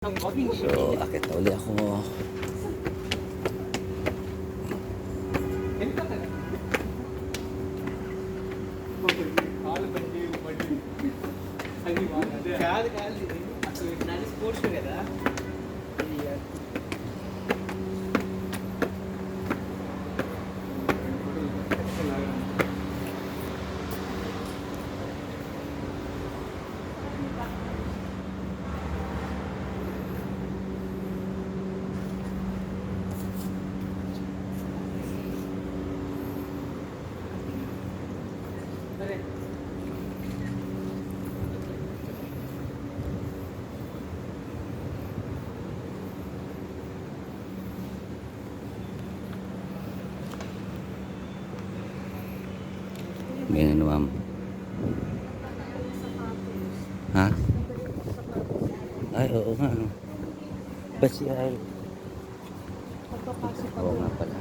So, akit na uli ako. Sports కదా Ganyan, ma'am. Ha? Ay, oo nga. Ba't siya ay... Oo nga pala.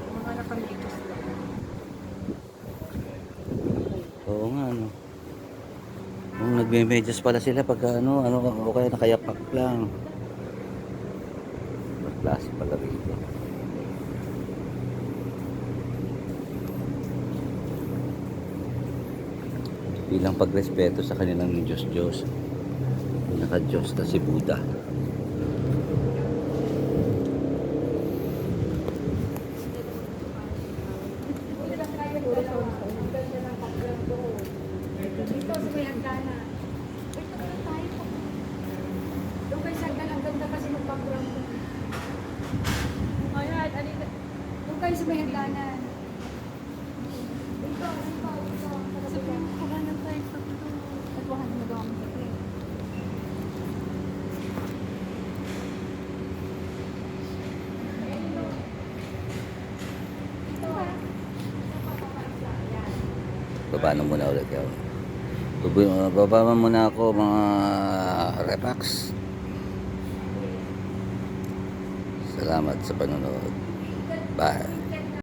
Oo nga, ano. Kung nagme-medyas pala sila pagka o kaya nakayapak lang. Klase pala rito. Bilang pagrespeto sa kanilang Diyos-Diyos. Naka-Diyos na si Buddha. Dito sa may hagdana. Wait, naman tayo. Doon kayo sa hagdana. Ang ganda kasi magpag-ground ko. Ayan, alin. Doon kayo sa may hagdana. Dito. Sabi mo, kabanan tayo sa ito. Nagwahan mo daw ang ito. Baba na muna ulit ako. Baba muna ako mga relax. Salamat sa panonood. Bye.